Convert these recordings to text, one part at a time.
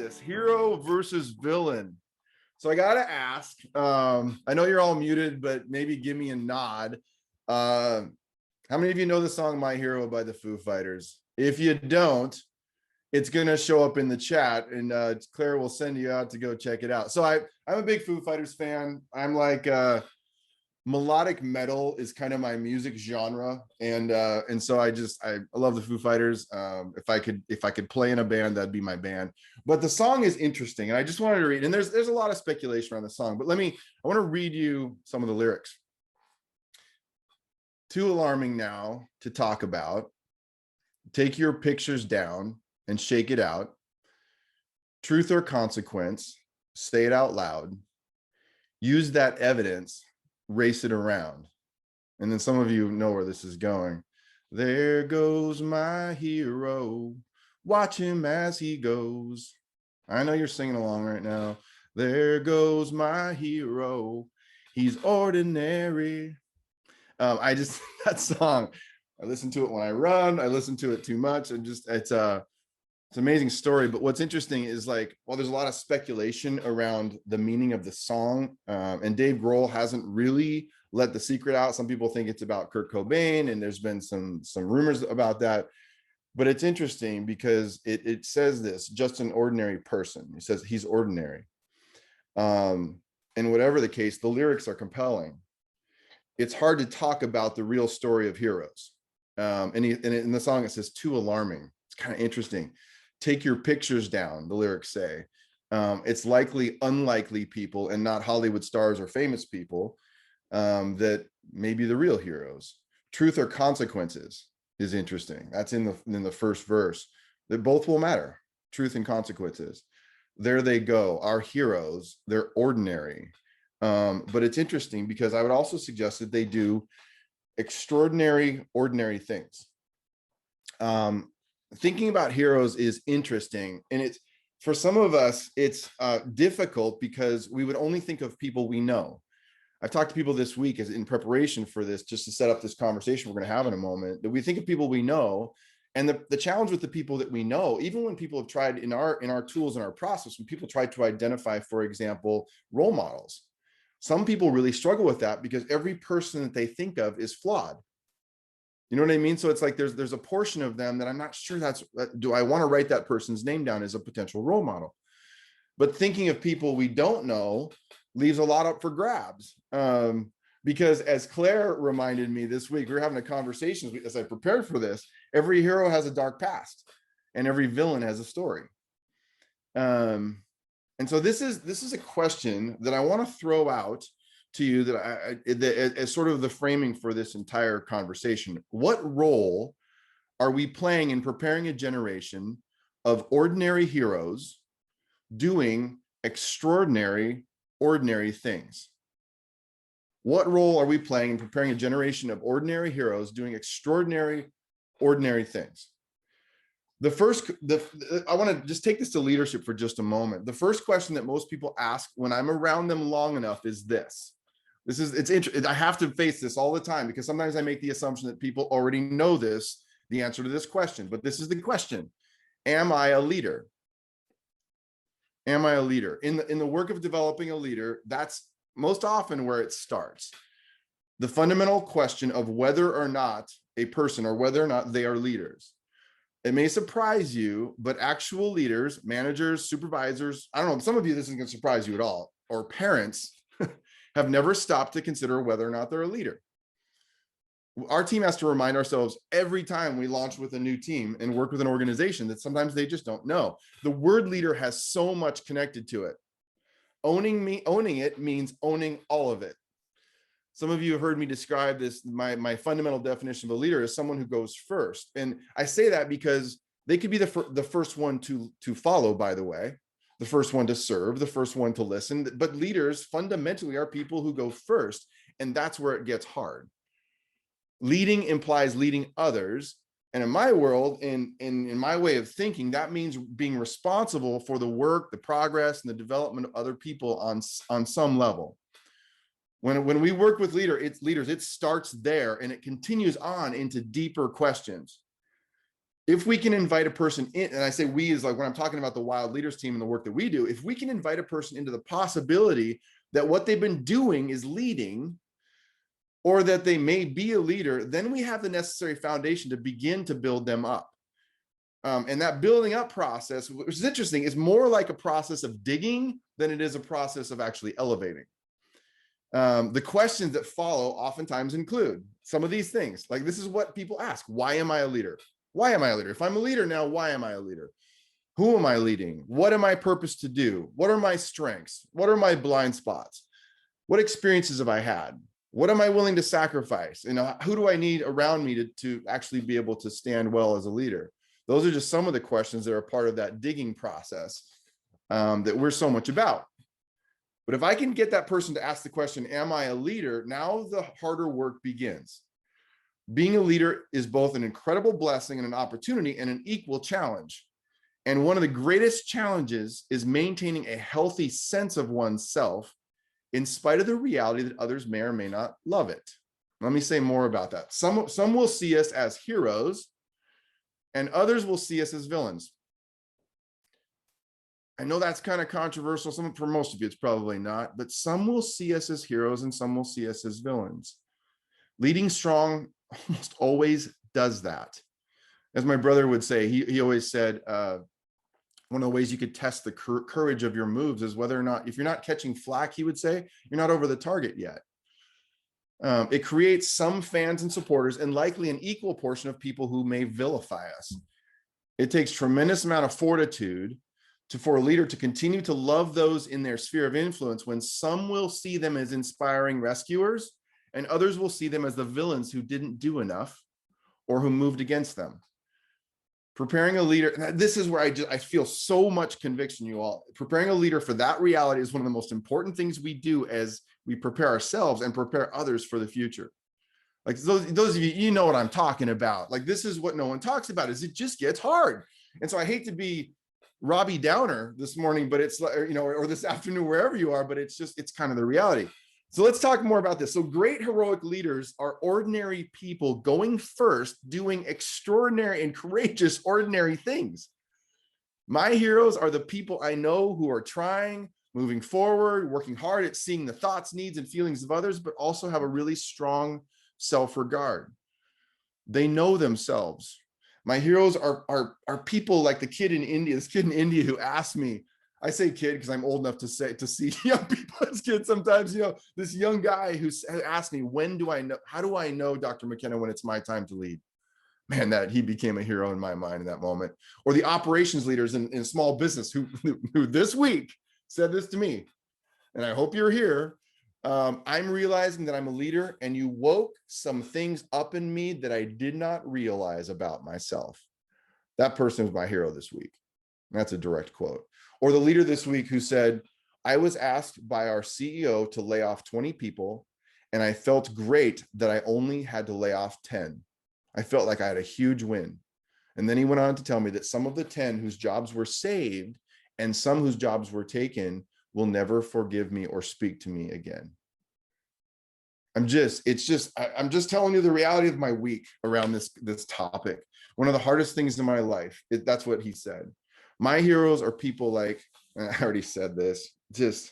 this hero versus villain. So I gotta ask, I know you're all muted, but maybe give me a nod. How many of you know the song My Hero by the Foo Fighters? If you don't, it's gonna show up in the chat, and Claire will send you out to go check it out. So I'm a big Foo Fighters fan. I'm like melodic metal is kind of my music genre, and so I love the Foo Fighters. If I could play in a band, that'd be my band. But the song is interesting, and I just wanted to read. And there's a lot of speculation around the song, but I want to read you some of the lyrics. Too alarming now to talk about. Take your pictures down and shake it out. Truth or consequence, say it out loud. Use that evidence, race it around. And then some of you know where this is going. There goes my hero. Watch him as he goes. I know you're singing along right now. There goes my hero. He's ordinary. That song, I listen to it when I run. I listen to it too much. And it's an amazing story. But what's interesting is, like, well, there's a lot of speculation around the meaning of the song. And Dave Grohl hasn't really let the secret out. Some people think it's about Kurt Cobain, and there's been some rumors about that. But it's interesting because it says this, just an ordinary person. It says he's ordinary. And whatever the case, the lyrics are compelling. It's hard to talk about the real story of heroes. And in the song, it says too alarming. It's kind of interesting. Take your pictures down, the lyrics say. It's likely unlikely people and not Hollywood stars or famous people that may be the real heroes. Truth or consequences is interesting. That's in the first verse. That both will matter. Truth and consequences. There they go. Our heroes, they're ordinary. But it's interesting because I would also suggest that they do extraordinary, ordinary things. Thinking about heroes is interesting, and it's, for some of us, it's difficult because we would only think of people we know. I've talked to people this week as in preparation for this, just to set up this conversation we're going to have in a moment, that we think of people we know. And the challenge with the people that we know, even when people have tried in our tools and our process, when people try to identify, for example, role models, some people really struggle with that because every person that they think of is flawed. You know what I mean? So it's like there's a portion of them that I'm not sure do I want to write that person's name down as a potential role model? But thinking of people we don't know leaves a lot up for grabs. Because as Claire reminded me this week, we were having a conversation as I prepared for this. Every hero has a dark past, and every villain has a story. And so this is a question that I want to throw out to you that as sort of the framing for this entire conversation. What role are we playing in preparing a generation of ordinary heroes doing extraordinary, ordinary things? What role are we playing in preparing a generation of ordinary heroes doing extraordinary, ordinary things? I want to just take this to leadership for just a moment. The first question that most people ask when I'm around them long enough is this. It's interesting. I have to face this all the time because sometimes I make the assumption that people already know the answer to this question, but this is the question. Am I a leader? Am I a leader? In the work of developing a leader, that's most often where it starts. The fundamental question of whether or not a person or whether or not they are leaders. It may surprise you, but actual leaders, managers, supervisors, I don't know, some of you, this isn't going to surprise you at all, or parents have never stopped to consider whether or not they're a leader. Our team has to remind ourselves every time we launch with a new team and work with an organization that sometimes they just don't know. The word leader has so much connected to it. Owning it means owning all of it. Some of you have heard me describe this, my fundamental definition of a leader is someone who goes first. And I say that because they could be the first one to follow, by the way, the first one to serve, the first one to listen. But leaders fundamentally are people who go first. And that's where it gets hard. Leading implies leading others. And in my world, in my way of thinking, that means being responsible for the work, the progress, and the development of other people on some level. When we work with leaders, it starts there and it continues on into deeper questions. if we can invite a person in, and I say we is like when I'm talking about the WiLD Leaders team and the work that we do, if we can invite a person into the possibility that what they've been doing is leading, or that they may be a leader, then we have the necessary foundation to begin to build them up. And that building up process, which is interesting, is more like a process of digging than it is a process of actually elevating. The questions that follow oftentimes include some of these things. Like, this is what people ask. Why am I a leader? Why am I a leader? If I'm a leader now, why am I a leader? Who am I leading? What am I purposed to do? What are my strengths? What are my blind spots? What experiences have I had? What am I willing to sacrifice? You know, who do I need around me to actually be able to stand well as a leader? Those are just some of the questions that are part of that digging process that we're so much about. But if I can get that person to ask the question, am I a leader? Now the harder work begins. Being a leader is both an incredible blessing and an opportunity and an equal challenge. And one of the greatest challenges is maintaining a healthy sense of oneself in spite of the reality that others may or may not love it. Let me say more about that. Some will see us as heroes, and others will see us as villains. I know that's kind of controversial. For most of you, it's probably not, but some will see us as heroes and some will see us as villains. Leading strong almost always does that. As my brother would say, he always said, one of the ways you could test the courage of your moves is whether or not, if you're not catching flack, he would say, you're not over the target yet. It creates some fans and supporters, and likely an equal portion of people who may vilify us. It takes tremendous amount of fortitude for a leader to continue to love those in their sphere of influence when some will see them as inspiring rescuers and others will see them as the villains who didn't do enough or who moved against them. Preparing a leader, this is where I feel so much conviction, you all. Preparing a leader for that reality is one of the most important things we do as we prepare ourselves and prepare others for the future. Like those of you, you know what I'm talking about. Like, this is what no one talks about, is it just gets hard. And so I hate to be Robbie Downer this morning, but it's like, you know, or this afternoon, wherever you are, but it's kind of the reality. So let's talk more about this. So great heroic leaders are ordinary people going first, doing extraordinary and courageous ordinary things. My heroes are the people I know who are trying, moving forward, working hard at seeing the thoughts, needs, and feelings of others, but also have a really strong self-regard. They know themselves. My heroes are people like this kid in India who asked me, I say kid because I'm old enough to see young people as kids sometimes, you know, this young guy who asked me, how do I know, Dr. McKenna, when it's my time to lead? Man, that he became a hero in my mind in that moment. Or the operations leaders in small business who this week said this to me, and I hope you're here. I'm realizing that I'm a leader, and you woke some things up in me that I did not realize about myself. That person was my hero this week. That's a direct quote. Or the leader this week who said, I was asked by our CEO to lay off 20 people, and I felt great that I only had to lay off 10. I felt like I had a huge win. And then he went on to tell me that some of the 10 whose jobs were saved and some whose jobs were taken will never forgive me or speak to me again. I'm just telling you the reality of my week around this topic. One of the hardest things in my life, that's what he said. My heroes are people like, and I already said this, just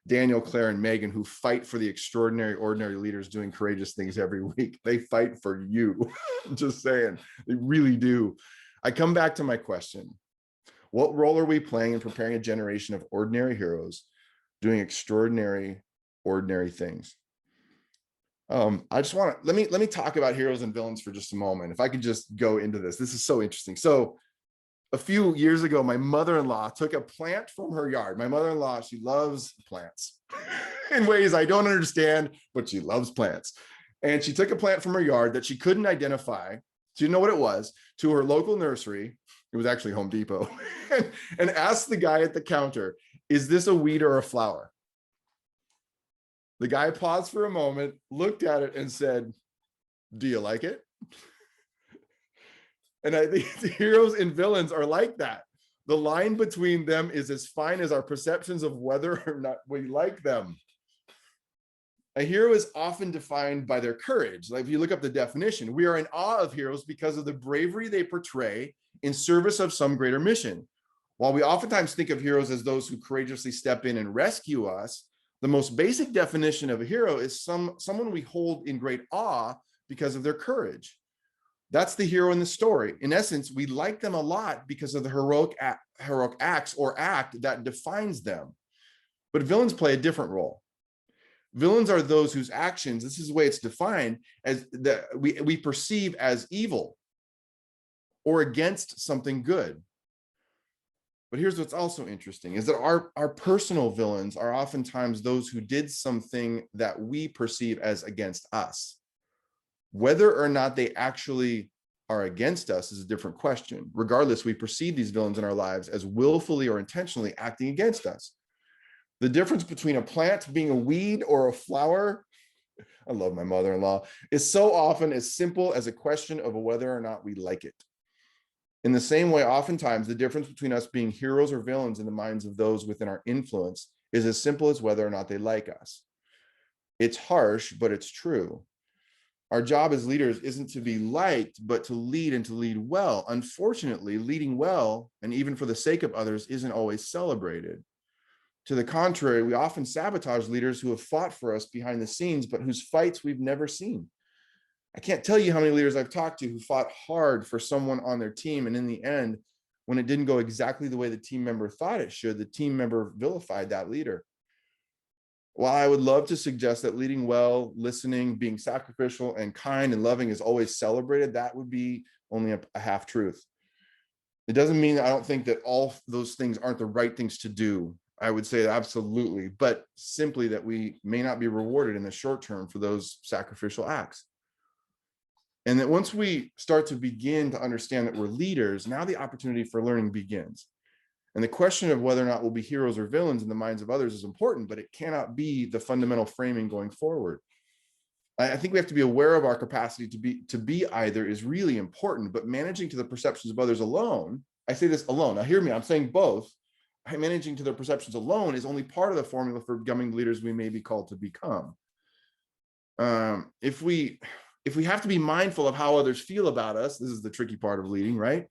Daniel, Claire, and Megan, who fight for the extraordinary, ordinary leaders doing courageous things every week. They fight for you. I'm just saying, they really do. I come back to my question. What role are we playing in preparing a generation of ordinary heroes doing extraordinary, ordinary things? I just want to, let me talk about heroes and villains for just a moment. If I could just go into this. This is so interesting. So a few years ago, my mother-in-law took a plant from her yard. My mother-in-law, she loves plants in ways I don't understand, but she loves plants. And she took a plant from her yard that she couldn't identify. She didn't know what it was, to her local nursery. It was actually Home Depot, and asked the guy at the counter, is this a weed or a flower? The guy paused for a moment, looked at it, and said, do you like it? And I think the heroes and villains are like that. The line between them is as fine as our perceptions of whether or not we like them. A hero is often defined by their courage. Like if you look up the definition, we are in awe of heroes because of the bravery they portray in service of some greater mission. While we oftentimes think of heroes as those who courageously step in and rescue us, the most basic definition of a hero is someone we hold in great awe because of their courage. That's the hero in the story. In essence, we like them a lot because of the heroic acts or act that defines them. But villains play a different role. Villains are those whose actions, this is the way it's defined, as that we perceive as evil or against something good. But here's what's also interesting is that our personal villains are oftentimes those who did something that we perceive as against us. Whether or not they actually are against us is a different question. Regardless, we perceive these villains in our lives as willfully or intentionally acting against us. The difference between a plant being a weed or a flower, I love my mother-in-law, is so often as simple as a question of whether or not we like it. In the same way, oftentimes, the difference between us being heroes or villains in the minds of those within our influence is as simple as whether or not they like us. It's harsh, but it's true. Our job as leaders isn't to be liked, but to lead and to lead well. Unfortunately, leading well, and even for the sake of others, isn't always celebrated. To the contrary, we often sabotage leaders who have fought for us behind the scenes, but whose fights we've never seen. I can't tell you how many leaders I've talked to who fought hard for someone on their team, and in the end, when it didn't go exactly the way the team member thought it should, the team member vilified that leader. While I would love to suggest that leading well, listening, being sacrificial, and kind and loving is always celebrated, that would be only a half truth. It doesn't mean that I don't think that all those things aren't the right things to do. I would say absolutely, but simply that we may not be rewarded in the short term for those sacrificial acts. And that once we start to begin to understand that we're leaders, now the opportunity for learning begins. And the question of whether or not we'll be heroes or villains in the minds of others is important, but it cannot be the fundamental framing going forward. I think we have to be aware of our capacity to be either is really important, but managing to the perceptions of others alone, I say this alone, now hear me, I'm saying both, managing to their perceptions alone is only part of the formula for becoming the leaders we may be called to become. If we have to be mindful of how others feel about us, this is the tricky part of leading, right?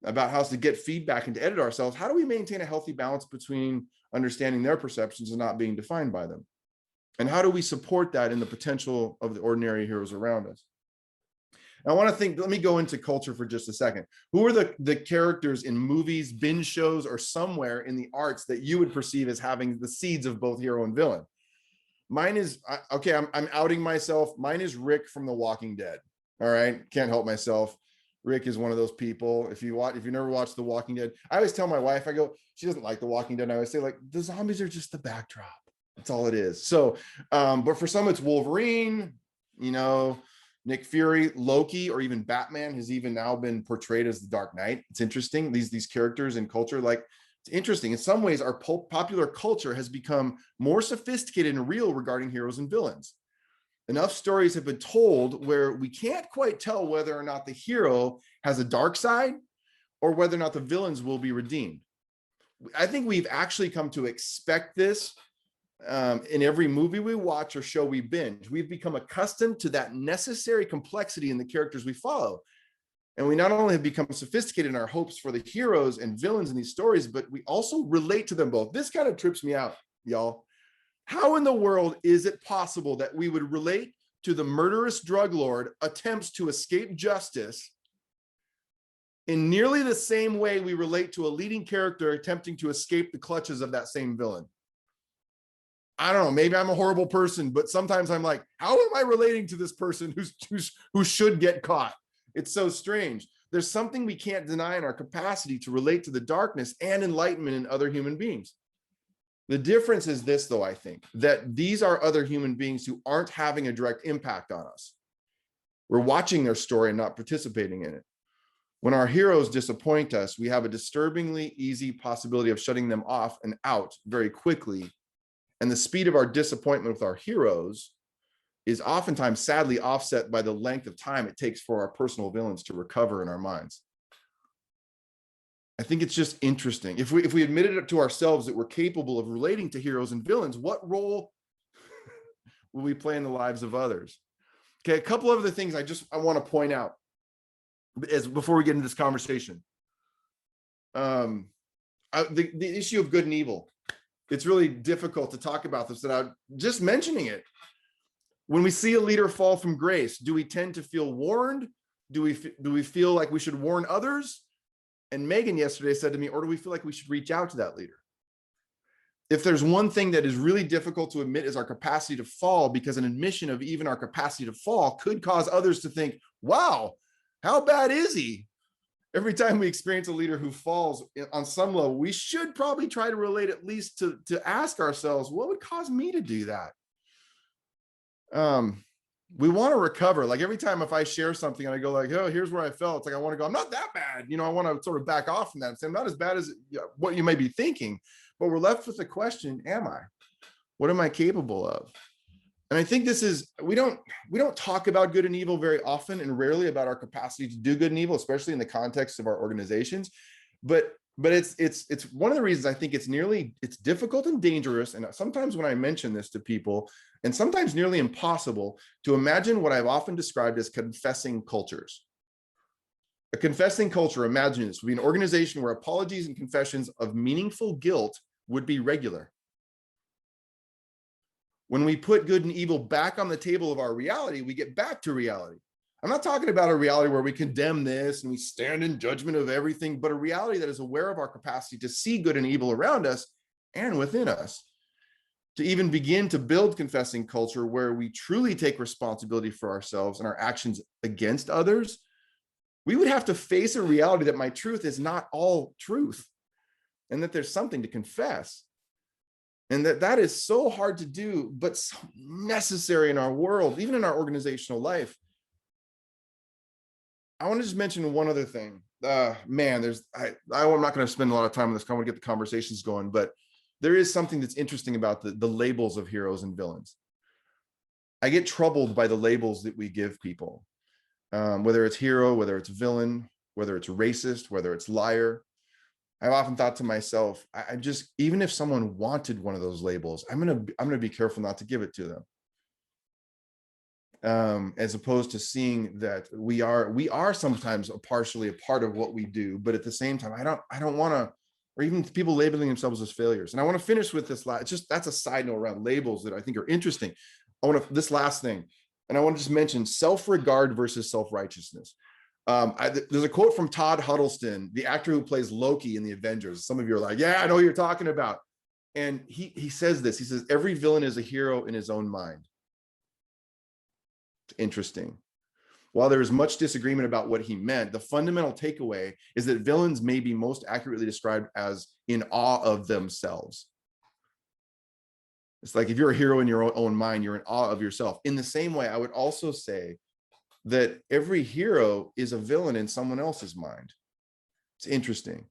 About how to get feedback and to edit ourselves. How do we maintain a healthy balance between understanding their perceptions and not being defined by them? And how do we support that in the potential of the ordinary heroes around us? I want to think, let me go into culture for just a second. Who are the characters in movies, binge shows, or somewhere in the arts that you would perceive as having the seeds of both hero and villain? Mine is, okay, I'm outing myself. Mine is Rick from The Walking Dead. All right, can't help myself. Rick is one of those people. If you never watched The Walking Dead, I always tell my wife, I go, she doesn't like The Walking Dead. And I always say, like, the zombies are just the backdrop. That's all it is. So, but for some, it's Wolverine, Nick Fury, Loki, or even Batman has even now been portrayed as the Dark Knight. It's interesting. These characters in culture, like, it's interesting. In some ways, our popular culture has become more sophisticated and real regarding heroes and villains. Enough stories have been told where we can't quite tell whether or not the hero has a dark side or whether or not the villains will be redeemed. I think we've actually come to expect this in every movie we watch or show we binge. We've become accustomed to that necessary complexity in the characters we follow. And we not only have become sophisticated in our hopes for the heroes and villains in these stories, but we also relate to them both. This kind of trips me out, y'all. How in the world is it possible that we would relate to the murderous drug lord attempts to escape justice in nearly the same way we relate to a leading character attempting to escape the clutches of that same villain? I don't know, maybe I'm a horrible person, but sometimes I'm like, how am I relating to this person who should get caught? It's so strange. There's something we can't deny in our capacity to relate to the darkness and enlightenment in other human beings. The difference is this, though, I think, that these are other human beings who aren't having a direct impact on us. We're watching their story and not participating in it. When our heroes disappoint us, we have a disturbingly easy possibility of shutting them off and out very quickly. And the speed of our disappointment with our heroes is oftentimes sadly offset by the length of time it takes for our personal villains to recover in our minds. I think it's just interesting. If we admitted it to ourselves that we're capable of relating to heroes and villains, what role will we play in the lives of others? Okay, a couple of other things I want to point out before we get into this conversation. The issue of good and evil. It's really difficult to talk about this without just mentioning it. When we see a leader fall from grace, do we tend to feel warned? Do we feel like we should warn others? And Megan yesterday said to me, or do we feel like we should reach out to that leader? If there's one thing that is really difficult to admit is our capacity to fall, because an admission of even our capacity to fall could cause others to think, wow, how bad is he? Every time we experience a leader who falls on some level, we should probably try to relate at least to ask ourselves, what would cause me to do that? We want to recover. Like every time if I share something and I go like, oh, here's where I felt, it's like, I want to go, I'm not that bad. You know, I want to sort of back off from that and say, I'm not as bad as what you may be thinking, but we're left with the question, am I? What am I capable of? And I think this is, we don't talk about good and evil very often, and rarely about our capacity to do good and evil, especially in the context of our organizations. But it's one of the reasons I think it's difficult and dangerous. And sometimes when I mention this to people, and sometimes nearly impossible, to imagine what I've often described as confessing cultures. A confessing culture, imagine this, would be an organization where apologies and confessions of meaningful guilt would be regular. When we put good and evil back on the table of our reality, we get back to reality. I'm not talking about a reality where we condemn this and we stand in judgment of everything, but a reality that is aware of our capacity to see good and evil around us and within us. To even begin to build confessing culture where we truly take responsibility for ourselves and our actions against others, we would have to face a reality that my truth is not all truth, and that there's something to confess. And that is so hard to do, but so necessary in our world, even in our organizational life. I want to just mention one other thing. Man, I'm not going to spend a lot of time on this. I want to get the conversations going, but there is something that's interesting about the labels of heroes and villains. I get troubled by the labels that we give people, whether it's hero, whether it's villain, whether it's racist, whether it's liar. I've often thought to myself, I just, even if someone wanted one of those labels, I'm gonna be careful not to give it to them. As opposed to seeing that we are sometimes partially a part of what we do, but at the same time, I don't want to, or even people labeling themselves as failures. And I want to finish with this that's a side note around labels that I think are interesting. This last thing, and I want to just mention self-regard versus self-righteousness. There's a quote from Todd Huddleston, the actor who plays Loki in the Avengers. Some of you are like, yeah, I know what you're talking about. And he says this, he says, every villain is a hero in his own mind. It's interesting. While there is much disagreement about what he meant, the fundamental takeaway is that villains may be most accurately described as in awe of themselves. It's like if you're a hero in your own mind, you're in awe of yourself. In the same way, I would also say that every hero is a villain in someone else's mind. It's interesting.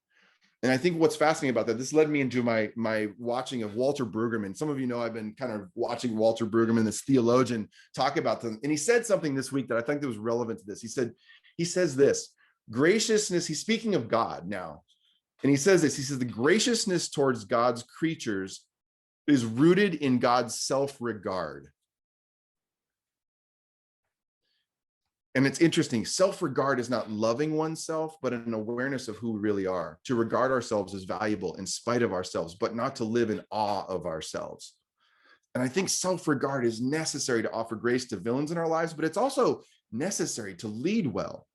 And I think what's fascinating about that, this led me into my watching of Walter Brueggemann. Some of you know I've been kind of watching Walter Brueggemann, this theologian, talk about them. And he said something this week that I think that was relevant to this. He says this, graciousness, he's speaking of God now. And he says this, he says, the graciousness towards God's creatures is rooted in God's self-regard. And it's interesting, self-regard is not loving oneself, but an awareness of who we really are, to regard ourselves as valuable in spite of ourselves, but not to live in awe of ourselves. And I think self-regard is necessary to offer grace to villains in our lives, but it's also necessary to lead well.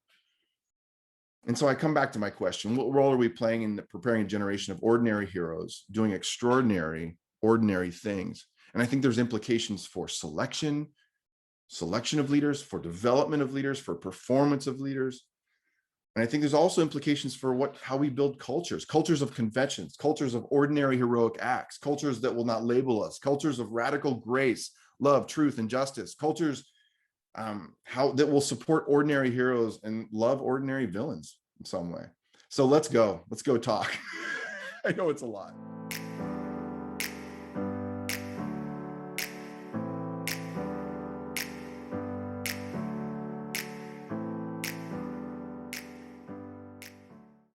And so I come back to my question, what role are we playing in preparing a generation of ordinary heroes doing extraordinary, ordinary things? And I think there's implications for selection of leaders, for development of leaders, for performance of leaders. And I think there's also implications for how we build cultures of conventions, cultures of ordinary heroic acts, cultures that will not label us, cultures of radical grace, love, truth, and justice, cultures that will support ordinary heroes and love ordinary villains in some way. So let's go talk. I know it's a lot.